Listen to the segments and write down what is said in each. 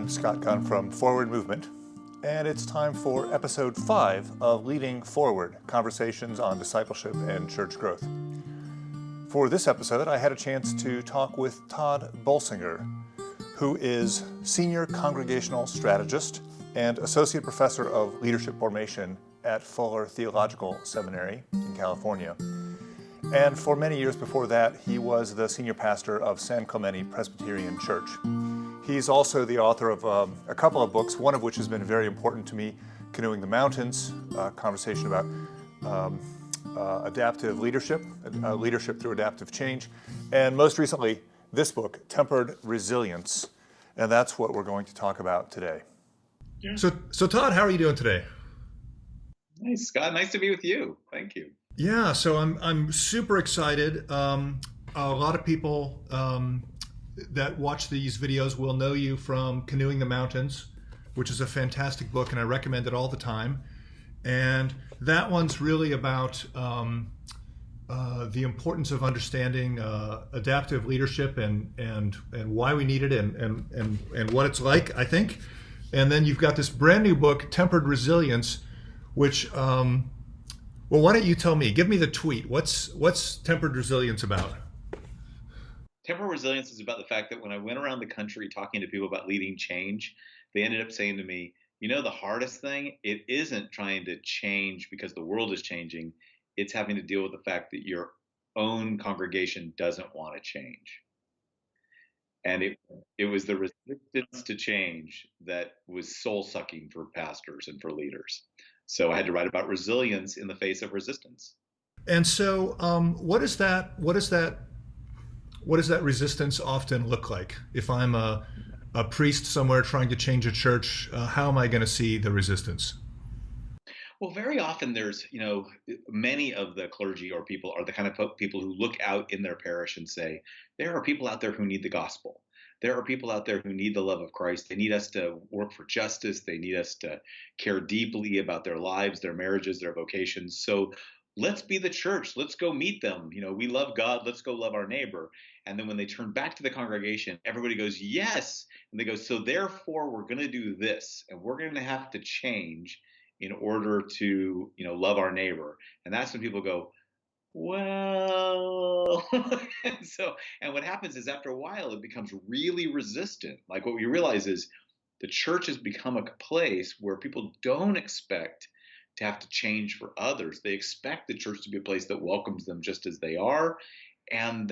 Canon Scott Gunn from Forward Movement, and it's time for episode 5 of Leading Forward, Conversations on Discipleship and Church Growth. For this episode, I had a chance to talk with Tod Bolsinger, who is Senior Congregational Strategist and Associate Professor of Leadership Formation at Fuller Seminary in California. And for many years before that, he was the senior pastor of San Clemente Presbyterian Church. He's also the author of a couple of books, one of which has been very important to me, Canoeing the Mountains, a conversation about adaptive leadership, leadership through adaptive change, and most recently, this book, Tempered Resilience, and that's what we're going to talk about today. Yeah. So Tod, how are you doing today? Nice, Scott. Nice to be with you. Thank you. Yeah, so I'm super excited. A lot of people that watch these videos will know you from Canoeing the Mountains, which is a fantastic book, and I recommend it all the time. And that one's really about the importance of understanding adaptive leadership and why we need it and what it's like, I think. And then you've got this brand new book, Tempered Resilience, which well, why don't you tell me? Give me the tweet. What's Tempered Resilience about? Tempered Resilience is about the fact that when I went around the country talking to people about leading change, they ended up saying to me, you know, the hardest thing, it isn't trying to change because the world is changing. It's having to deal with the fact that your own congregation doesn't want to change. And it was the resistance to change that was soul-sucking for pastors and for leaders. So I had to write about resilience in the face of resistance. And so, what does that resistance often look like? If I'm a priest somewhere trying to change a church, how am I going to see the resistance? Well, very often there's, many of the clergy or people are the kind of people who look out in their parish and say, there are people out there who need the gospel. There are people out there who need the love of Christ. They need us to work for justice. They need us to care deeply about their lives, their marriages, their vocations. So let's be the church. Let's go meet them. We love God. Let's go love our neighbor. And then when they turn back to the congregation, everybody goes, yes. And they go, so therefore we're going to do this, and we're going to have to change in order to, love our neighbor. And that's when people go, well, and what happens is after a while, it becomes really resistant. Like what we realize is the church has become a place where people don't expect to have to change for others. They expect the church to be a place that welcomes them just as they are, and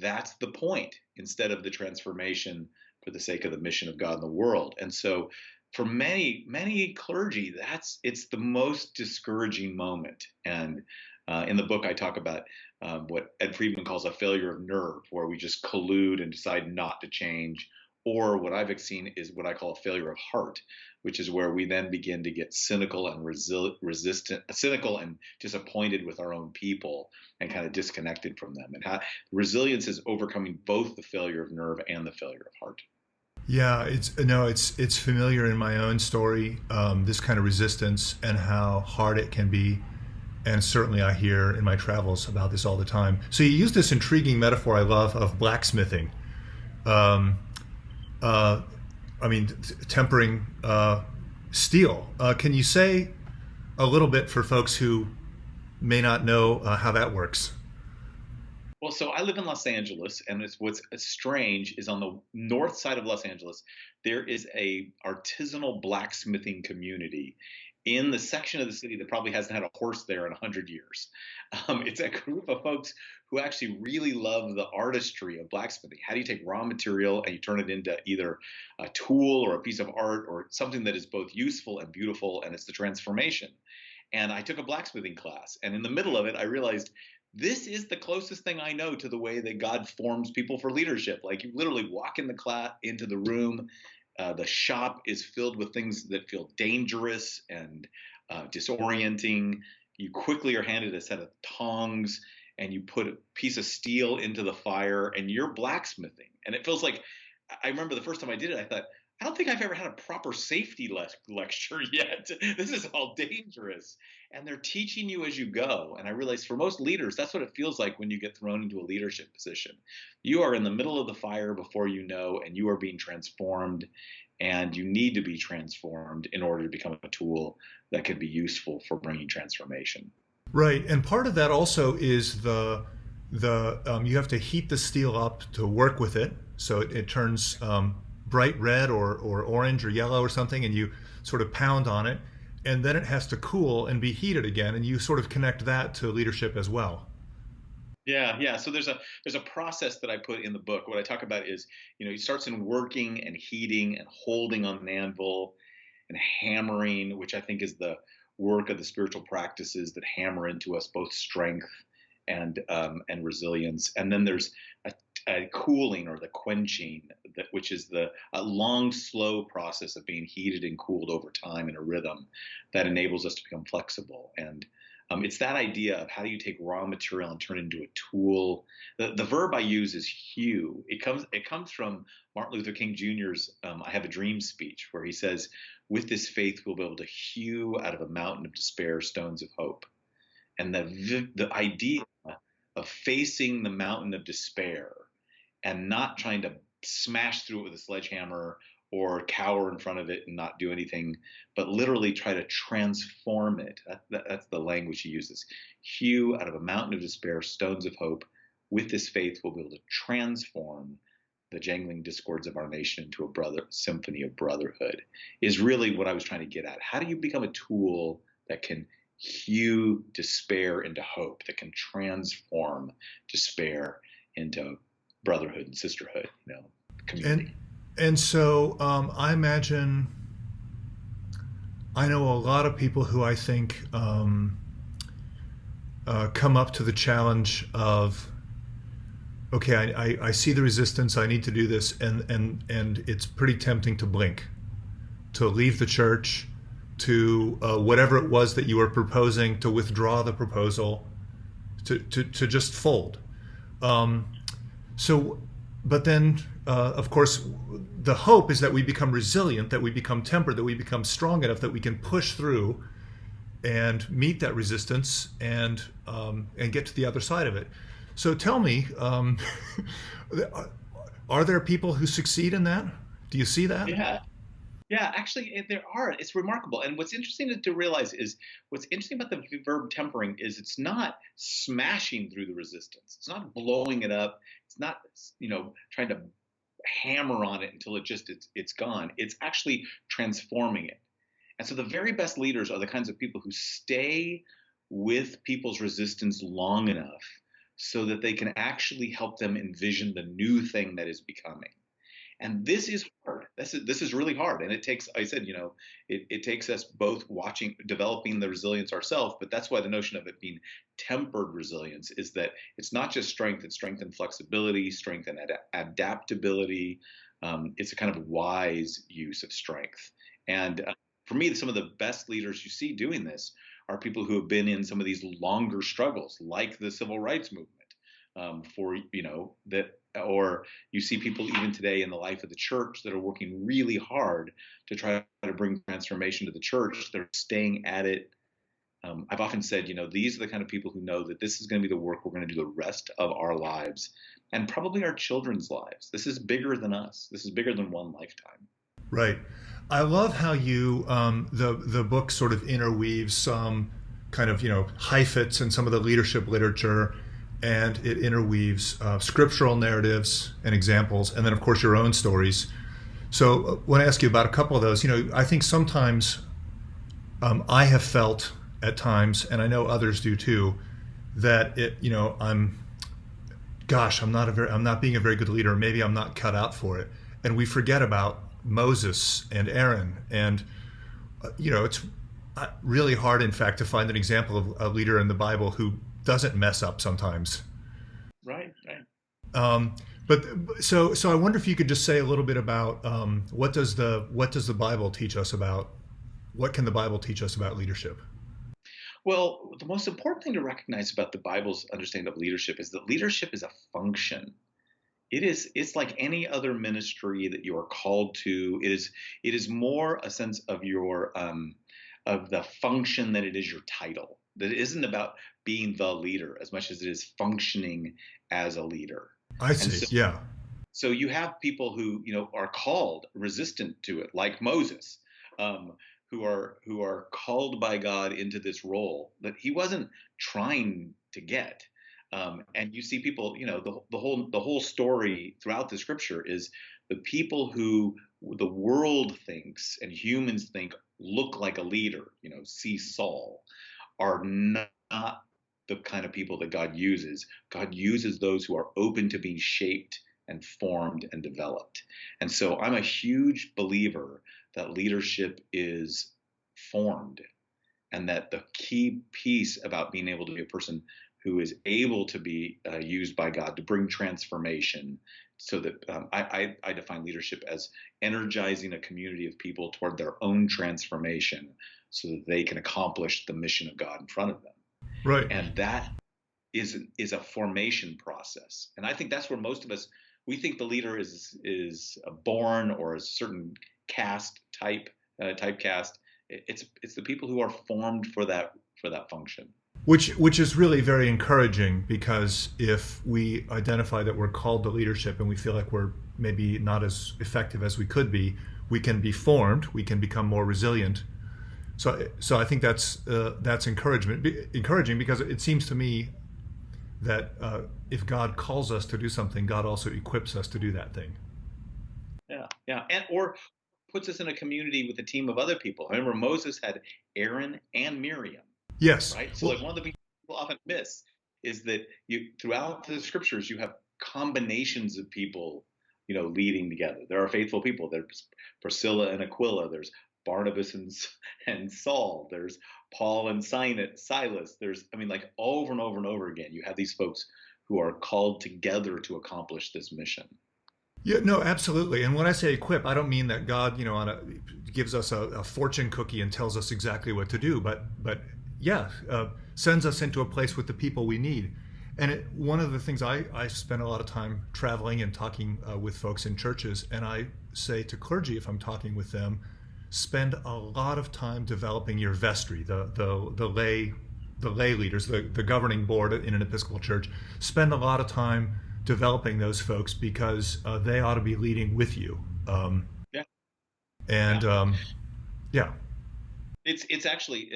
that's the point instead of the transformation for the sake of the mission of God in the world. And so for many clergy, it's the most discouraging moment. And in the book, I talk about what Ed Friedman calls a failure of nerve, where we just collude and decide not to change. Or what I've seen is what I call a failure of heart, which is where we then begin to get cynical and cynical and disappointed with our own people and kind of disconnected from them. And how resilience is overcoming both the failure of nerve and the failure of heart. Yeah, it's familiar in my own story, this kind of resistance and how hard it can be. And certainly I hear in my travels about this all the time. So you use this intriguing metaphor I love of blacksmithing. Tempering steel. Can you say a little bit for folks who may not know how that works? Well, so I live in Los Angeles, and what's strange is on the north side of Los Angeles, there is a artisanal blacksmithing community in the section of the city that probably hasn't had a horse there in 100 years. It's a group of folks who actually really love the artistry of blacksmithing. How do you take raw material and you turn it into either a tool or a piece of art or something that is both useful and beautiful, and it's the transformation. And I took a blacksmithing class, and in the middle of it, I realized this is the closest thing I know to the way that God forms people for leadership. Like you literally walk in the class, into the room, the shop is filled with things that feel dangerous and disorienting. You quickly are handed a set of tongs and you put a piece of steel into the fire and you're blacksmithing. And it feels like, I remember the first time I did it, I thought, I don't think I've ever had a proper safety lecture yet. This is all dangerous. And they're teaching you as you go. And I realized for most leaders, that's what it feels like when you get thrown into a leadership position. You are in the middle of the fire before you know, and you are being transformed. And you need to be transformed in order to become a tool that could be useful for bringing transformation. Right, and part of that also is the you have to heat the steel up to work with it, so it turns bright red or orange or yellow or something, and you sort of pound on it, and then it has to cool and be heated again, and you sort of connect that to leadership as well. Yeah, yeah. So there's a process that I put in the book. What I talk about is, he starts in working and heating and holding on an anvil and hammering, which I think is the work of the spiritual practices that hammer into us both strength and resilience. And then there's a cooling or the quenching, which is the a long, slow process of being heated and cooled over time in a rhythm that enables us to become flexible. And it's that idea of how do you take raw material and turn it into a tool. The verb I use is hew. It comes from Martin Luther King Jr.'s "I Have a Dream" speech, where he says, "With this faith, we'll be able to hew out of a mountain of despair stones of hope." And the idea of facing the mountain of despair and not trying to smash through it with a sledgehammer or cower in front of it and not do anything, but literally try to transform it. That's the language he uses. Hew out of a mountain of despair stones of hope. With this faith, we'll be able to transform the jangling discords of our nation into a symphony of brotherhood, is really what I was trying to get at. How do you become a tool that can hew despair into hope, that can transform despair into brotherhood and sisterhood, community? And so I imagine I know a lot of people who I think come up to the challenge of, okay, I see the resistance, I need to do this, and it's pretty tempting to blink, to leave the church, to whatever it was that you were proposing, to withdraw the proposal, to just fold. So, but then, of course, the hope is that we become resilient, that we become tempered, that we become strong enough that we can push through and meet that resistance and get to the other side of it. So tell me, are there people who succeed in that? Do you see that? Yeah. Yeah, actually, there are. It's remarkable. And what's interesting to realize is what's interesting about the verb tempering is it's not smashing through the resistance. It's not blowing it up. It's not, trying to hammer on it until it's gone. It's actually transforming it. And so the very best leaders are the kinds of people who stay with people's resistance long enough so that they can actually help them envision the new thing that is becoming. And this is hard. This is really hard. And it takes, I said, it takes us both developing the resilience ourselves, but that's why the notion of it being tempered resilience is that it's not just strength, it's strength and flexibility, strength and adaptability. It's a kind of wise use of strength. And for me, some of the best leaders you see doing this are people who have been in some of these longer struggles, like the civil rights movement, or you see people even today in the life of the church that are working really hard to try to bring transformation to the church. They're staying at it. I've often said, these are the kind of people who know that this is going to be the work we're going to do the rest of our lives and probably our children's lives. This is bigger than us. This is bigger than one lifetime. Right. I love how you, the book sort of interweaves some kind of, hyphets and some of the leadership literature, and it interweaves scriptural narratives and examples, and then of course your own stories. So I want to ask you about a couple of those. I think sometimes I have felt at times, and I know others do too, that I'm not being a very good leader. Maybe I'm not cut out for it, and we forget about Moses and Aaron, and it's really hard, in fact, to find an example of a leader in the Bible who doesn't mess up sometimes. Right. But so I wonder if you could just say a little bit about what does the Bible teach us about, what can the Bible teach us about leadership? Well, the most important thing to recognize about the Bible's understanding of leadership is that leadership is a function. It's like any other ministry that you are called to. It is more a sense of your of the function than it is your title. That it isn't about being the leader as much as it is functioning as a leader. I see. So, yeah. So you have people who, are called resistant to it, like Moses, um, who are called by God into this role that he wasn't trying to get. And you see people, the whole story throughout the scripture is the people who the world thinks and humans think look like a leader, see Saul, are not the kind of people that God uses. God uses those who are open to being shaped and formed and developed. And so I'm a huge believer that leadership is formed, and that the key piece about being able to be a person who is able to be used by God to bring transformation. So that I define leadership as energizing a community of people toward their own transformation so that they can accomplish the mission of God in front of them. Right. And that is a formation process. And I think that's where most of us, we think the leader is born or a certain caste typecast. It's the people who are formed for that function. Which is really very encouraging, because if we identify that we're called to leadership and we feel like we're maybe not as effective as we could be, we can be formed, we can become more resilient. So I think that's encouraging, because it seems to me that if God calls us to do something, God also equips us to do that thing. Yeah, and or puts us in a community with a team of other people. I remember Moses had Aaron and Miriam. Yes. Right. So, like, one of the things people often miss is that throughout the scriptures you have combinations of people, leading together. There are faithful people. There's Priscilla and Aquila. There's Barnabas and Saul. There's Paul and Silas. There's, like, over and over and over again, you have these folks who are called together to accomplish this mission. Yeah, no, absolutely. And when I say equip, I don't mean that God, gives us a fortune cookie and tells us exactly what to do, but sends us into a place with the people we need. And one of the things I spend a lot of time traveling and talking with folks in churches, and I say to clergy, if I'm talking with them, spend a lot of time developing your vestry, the lay leaders, the governing board in an Episcopal church. Spend a lot of time developing those folks, because they ought to be leading with you. It's actually,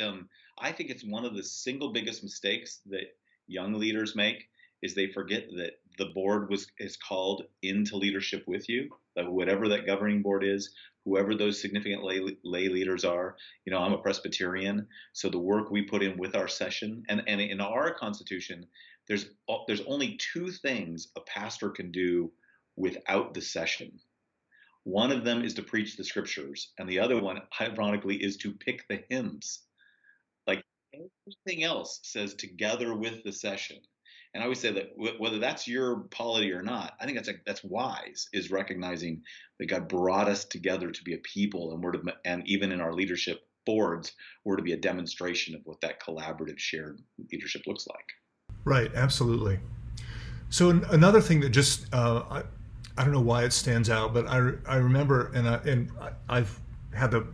I think it's one of the single biggest mistakes that young leaders make, is they forget that the board is called into leadership with you. That whatever that governing board is, whoever those significant lay leaders are. I'm a Presbyterian, so the work we put in with our session, and in our constitution, there's only two things a pastor can do without the session. One of them is to preach the scriptures, and the other one, ironically, is to pick the hymns. Like, everything else says together with the session. And I always say that whether that's your polity or not, I think that's wise, is recognizing that God brought us together to be a people, and even in our leadership boards, we're to be a demonstration of what that collaborative shared leadership looks like. Right, absolutely. So another thing that just I don't know why it stands out, but I remember, and I've had the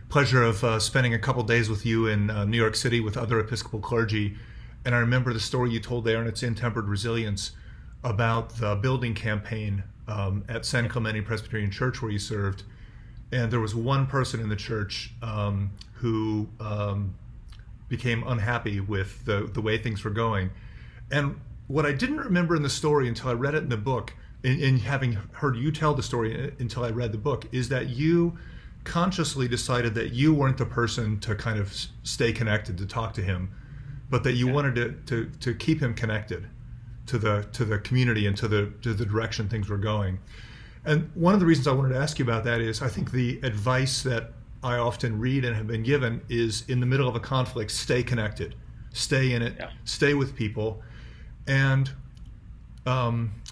pleasure of spending a couple days with you in New York City with other Episcopal clergy, and I remember the story you told there, and it's in Tempered Resilience, about the building campaign at San Clemente Presbyterian Church where you served, and there was one person in the church who became unhappy with the way things were going. And what I didn't remember in the story until I read it in the book, in having heard you tell the story until I read the book, is that you consciously decided that you weren't the person to kind of stay connected, to talk to him, but that you wanted to keep him connected to the community and to the direction things were going. And one of the reasons I wanted to ask you about that is I think the advice that I often read and have been given is, in the middle of a conflict, stay connected, stay in it, stay with people. And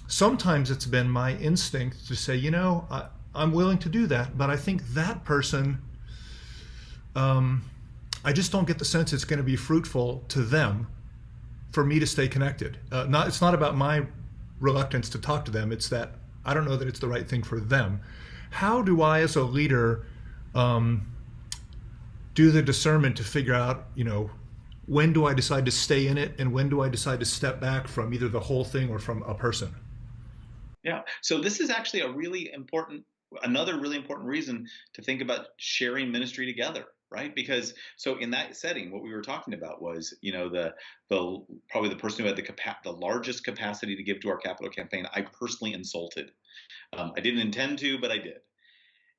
sometimes it's been my instinct to say, I'm willing to do that, but I think that person, I just don't get the sense it's going to be fruitful to them for me to stay connected. It's not about my reluctance to talk to them. It's that I don't know that it's the right thing for them. How do I, as a leader, do the discernment to figure out, when do I decide to stay in it, and when do I decide to step back from either the whole thing or from a person? Yeah. So this is actually another really important reason to think about sharing ministry together, right? Because so in that setting, what we were talking about was, the probably the person who had the largest capacity to give to our capital campaign, I personally insulted. I didn't intend to, but I did.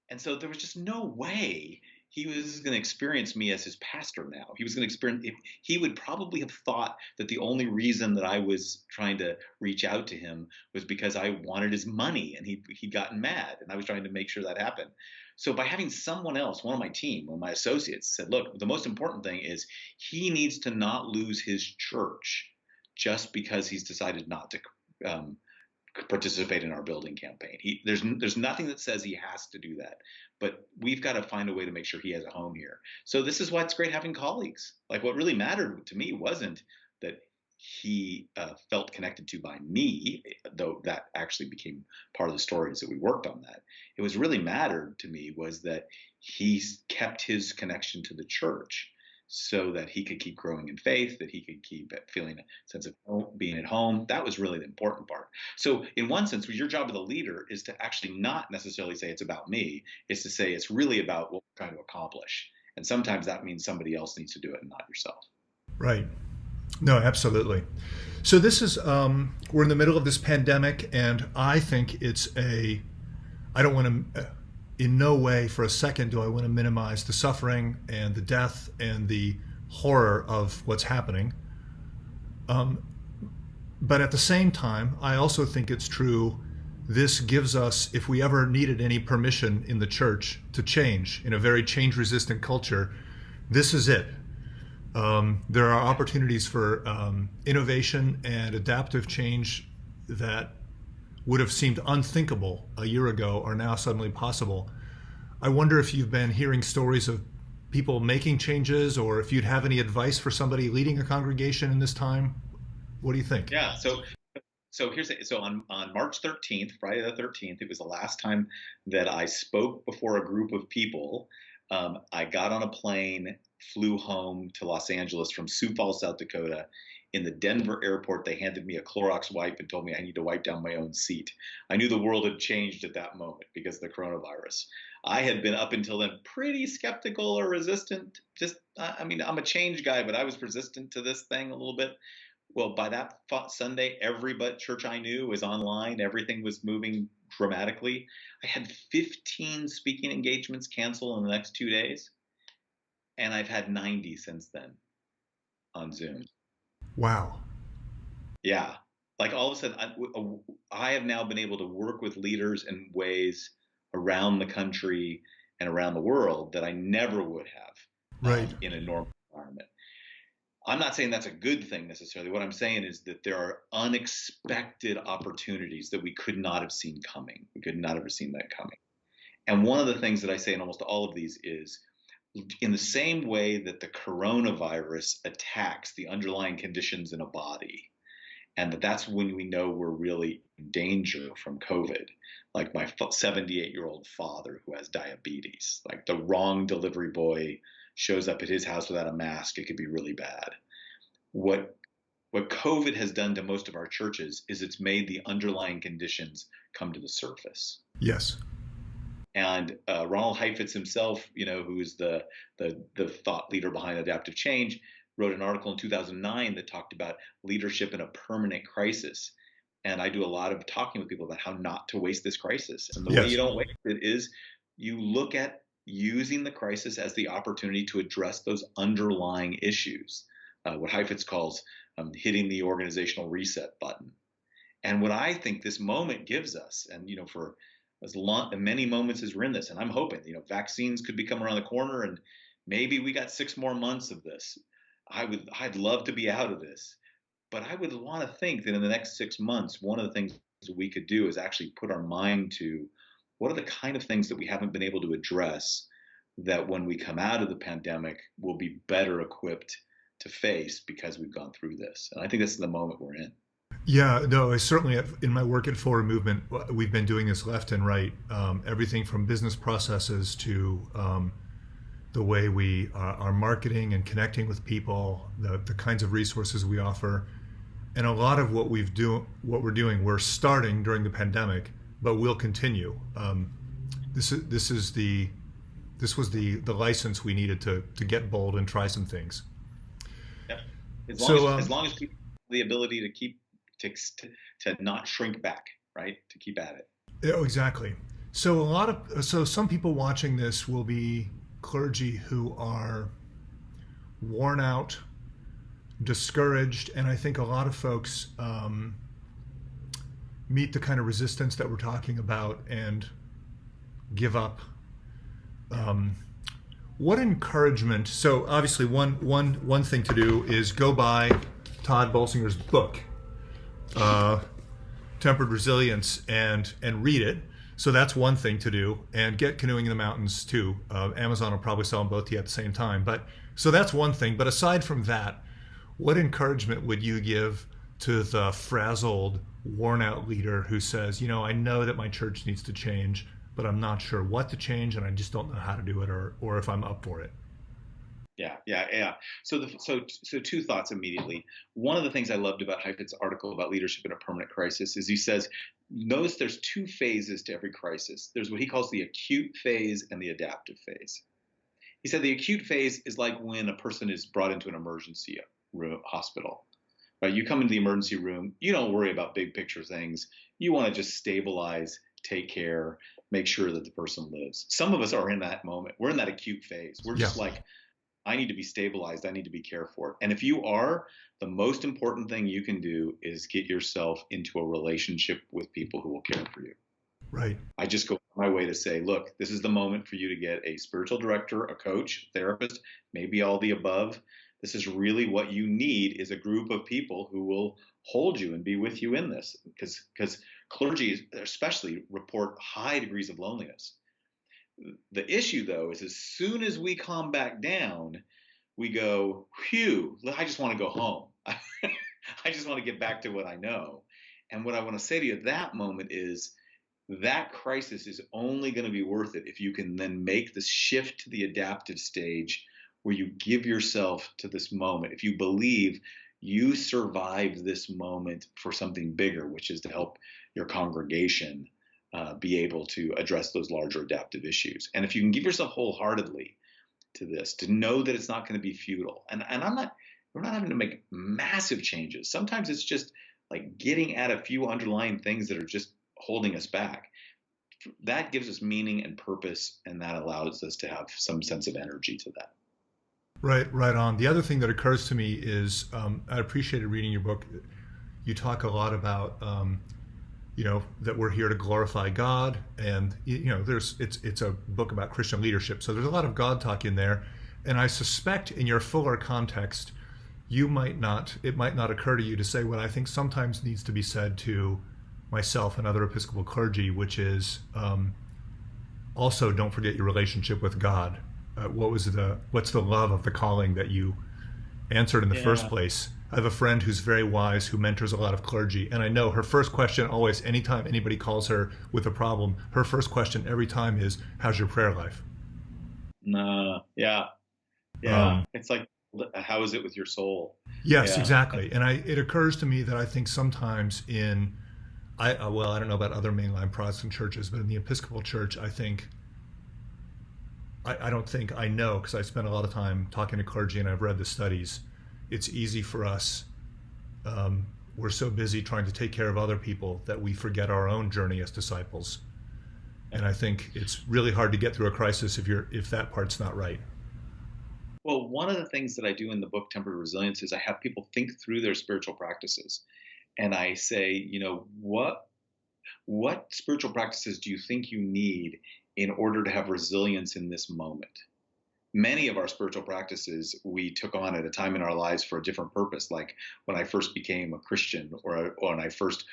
And so there was just no way he was going to experience me as his pastor now. He was going to experience, he would probably have thought that the only reason that I was trying to reach out to him was because I wanted his money and he'd gotten mad and I was trying to make sure that happened. So by having someone else, one of my team, one of my associates said, look, the most important thing is he needs to not lose his church just because he's decided not to participate in our building campaign. There's nothing that says he has to do that, but we've got to find a way to make sure he has a home here. So this is why it's great having colleagues. Like what really mattered to me wasn't that he felt connected to by me, though that actually became part of the story is that we worked on that. It was really mattered to me was that he kept his connection to the church so that he could keep growing in faith, that he could keep feeling a sense of being at home. That was really the important part. So in one sense, your job as a leader is to actually not necessarily say it's about me. It's to say it's really about what we're trying to accomplish. And sometimes that means somebody else needs to do it and not yourself. Right. No, absolutely. So this is, we're in the middle of this pandemic, and I think I don't want to, in no way for a second do I want to minimize the suffering and the death and the horror of what's happening. But at the same time, I also think it's true, this gives us, if we ever needed any permission in the church to change in a very change-resistant culture, this is it. There are opportunities for innovation and adaptive change that would have seemed unthinkable a year ago are now suddenly possible. I wonder if you've been hearing stories of people making changes, or if you'd have any advice for somebody leading a congregation in this time. What do you think? Yeah. So on March 13th, Friday the 13th, it was the last time that I spoke before a group of people. I got on a plane, flew home to Los Angeles from Sioux Falls, South Dakota. In the Denver airport, they handed me a Clorox wipe and told me I need to wipe down my own seat. I knew the world had changed at that moment because of the coronavirus. I had been up until then pretty skeptical or resistant. I'm a change guy, but I was resistant to this thing a little bit. Well, by that Sunday, every church I knew was online. Everything was moving dramatically. I had 15 speaking engagements canceled in the next 2 days, and I've had 90 since then on Zoom. Wow. Yeah. Like all of a sudden, I have now been able to work with leaders in ways around the country and around the world that I never would have in a normal environment. I'm not saying that's a good thing necessarily. What I'm saying is that there are unexpected opportunities that we could not have seen coming. We could not have seen that coming. And one of the things that I say in almost all of these is, in the same way that the coronavirus attacks the underlying conditions in a body, and that's when we know we're really in danger from COVID. Like my 78-year-old father who has diabetes, like the wrong delivery boy shows up at his house without a mask, it could be really bad. What COVID has done to most of our churches is it's made the underlying conditions come to the surface. Yes. And Ronald Heifetz himself, who's the thought leader behind adaptive change, wrote an article in 2009 that talked about leadership in a permanent crisis. And I do a lot of talking with people about how not to waste this crisis. And the way you don't waste it is you look at using the crisis as the opportunity to address those underlying issues, what Heifetz calls hitting the organizational reset button. And what I think this moment gives us, and for as many moments as we're in this, and I'm hoping, vaccines could be coming around the corner, and maybe we got 6 more months of this. I'd love to be out of this, but I would want to think that in the next 6 months, one of the things we could do is actually put our mind to what are the kind of things that we haven't been able to address that when we come out of the pandemic, we'll be better equipped to face because we've gone through this. And I think that's the moment we're in. Yeah, no, certainly in my work at Fuller Movement, we've been doing this left and right, everything from business processes to the way we are marketing and connecting with people, the kinds of resources we offer. And a lot of what we're doing, we're starting during the pandemic, but we'll continue. This was the license we needed to get bold and try some things. Yeah. As long as people have the ability to keep to not shrink back, right? To keep at it. Oh, exactly. So some people watching this will be clergy who are worn out, discouraged, and I think a lot of folks meet the kind of resistance that we're talking about and give up. What encouragement? So obviously, one thing to do is go buy Tod Bolsinger's book, Tempered Resilience, and read it. So that's one thing to do, and get Canoeing in the Mountains too. Amazon will probably sell them both to you at the same time. But so that's one thing. But aside from that, what encouragement would you give to the frazzled, worn-out leader who says, I know that my church needs to change, but I'm not sure what to change, and I just don't know how to do it, or if I'm up for it? Yeah. So two thoughts immediately. One of the things I loved about Heifetz's article about leadership in a permanent crisis is he says, notice there's two phases to every crisis. There's what he calls the acute phase and the adaptive phase. He said the acute phase is like when a person is brought into an emergency room, hospital. Right? You come into the emergency room, you don't worry about big picture things. You want to just stabilize, take care, make sure that the person lives. Some of us are in that moment. We're in that acute phase. We're just like, I need to be stabilized. I need to be cared for. And if you are, the most important thing you can do is get yourself into a relationship with people who will care for you. Right. I just go my way to say, look, this is the moment for you to get a spiritual director, a coach, therapist, maybe all the above. This is really what you need, is a group of people who will hold you and be with you in this, because clergy especially report high degrees of loneliness. The issue, though, is as soon as we calm back down, we go, phew, I just want to go home. I just want to get back to what I know. And what I want to say to you at that moment is that crisis is only going to be worth it if you can then make the shift to the adaptive stage where you give yourself to this moment. If you believe you survived this moment for something bigger, which is to help your congregation be able to address those larger adaptive issues. And if you can give yourself wholeheartedly to this, to know that it's not going to be futile. And we're not having to make massive changes. Sometimes it's just like getting at a few underlying things that are just holding us back. That gives us meaning and purpose, and that allows us to have some sense of energy to that. Right on. The other thing that occurs to me is I appreciated reading your book. You talk a lot about that we're here to glorify God, and it's a book about Christian leadership, so there's a lot of God talk in there. And I suspect in your fuller context, it might not occur to you to say what I think sometimes needs to be said to myself and other Episcopal clergy, which is also don't forget your relationship with God. What's the love of the calling that you answered in the first place? I have a friend who's very wise, who mentors a lot of clergy, and I know her first question always, anytime anybody calls her with a problem, her first question every time is, how's your prayer life? It's like, how is it with your soul? Yes, exactly. And it occurs to me that I think sometimes I don't know about other mainline Protestant churches, but in the Episcopal Church, I know, because I spent a lot of time talking to clergy and I've read the studies, it's easy for us. We're so busy trying to take care of other people that we forget our own journey as disciples. And I think it's really hard to get through a crisis if that part's not right. Well, one of the things that I do in the book Tempered Resilience is I have people think through their spiritual practices. And I say, what spiritual practices do you think you need in order to have resilience in this moment? Many of our spiritual practices we took on at a time in our lives for a different purpose, like when I first became a Christian, or when I first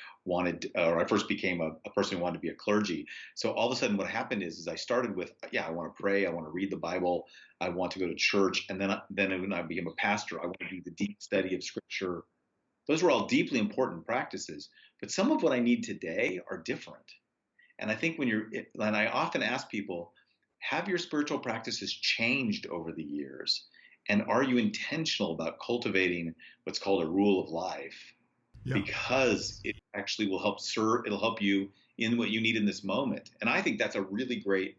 became a person who wanted to be a clergy. So all of a sudden what happened is I started with, I want to pray, I want to read the Bible, I want to go to church, and then when I became a pastor, I want to do the deep study of Scripture. Those were all deeply important practices, but some of what I need today are different. And I think and I often ask people, have your spiritual practices changed over the years? And are you intentional about cultivating what's called a rule of life? Yeah. because it actually will help serve, it'll help you in what you need in this moment. And I think that's a really great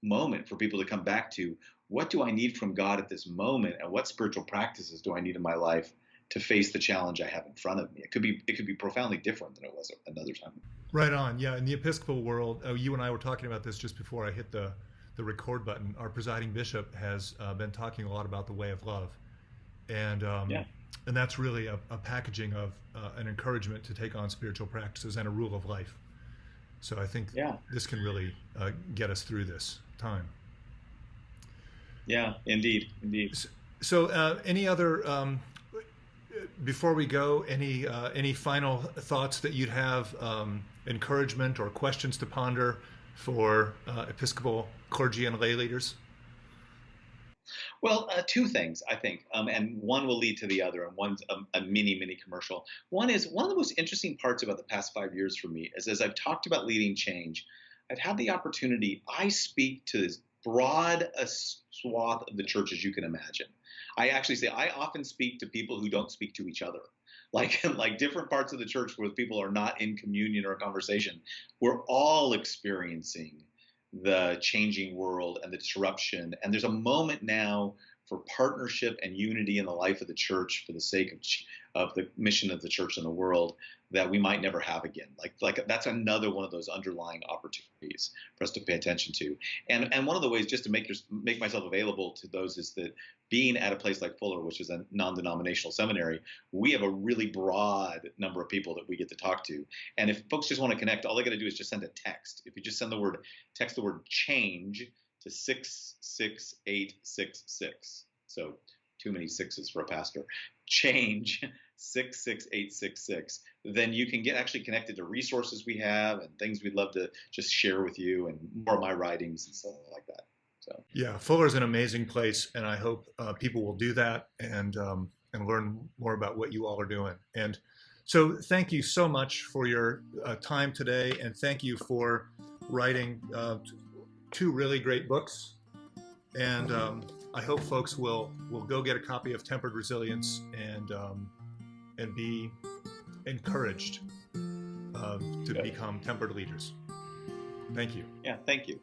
moment for people to come back to. What do I need from God at this moment, and what spiritual practices do I need in my life to face the challenge I have in front of me? It could be profoundly different than it was another time. Right on. Yeah, in the Episcopal world, you and I were talking about this just before I hit the record button. Our presiding bishop has been talking a lot about the way of love, and Yeah. and that's really a packaging of an encouragement to take on spiritual practices and a rule of life. So I think this can really get us through this time. Yeah, indeed. So any other, before we go, any final thoughts that you'd have, encouragement or questions to ponder for Episcopal clergy and lay leaders? Well, two things, I think, and one will lead to the other, and one's a mini commercial. One is, one of the most interesting parts about the past 5 years for me is, as I've talked about leading change, I've had the opportunity, I speak to as broad a swath of the church as you can imagine. I actually say I often speak to people who don't speak to each other. Like different parts of the church where people are not in communion or conversation. We're all experiencing the changing world and the disruption. And there's a moment now for partnership and unity in the life of the church for the sake of the mission of the church in the world that we might never have again. Like that's another one of those underlying opportunities for us to pay attention to. And one of the ways just to make myself available to those is that being at a place like Fuller, which is a non-denominational seminary, we have a really broad number of people that we get to talk to. And if folks just want to connect, all they got to do is just send a text. If you just text the word change to 66866. So too many sixes for a pastor. Change 66866. Then you can get actually connected to resources we have and things we'd love to just share with you, and more of my writings and stuff like that. So yeah, Fuller's an amazing place, and I hope people will do that and learn more about what you all are doing. And so thank you so much for your time today, and thank you for writing two really great books. And I hope folks will go get a copy of Tempered Resilience and be encouraged to become tempered leaders. Thank you. Yeah, thank you.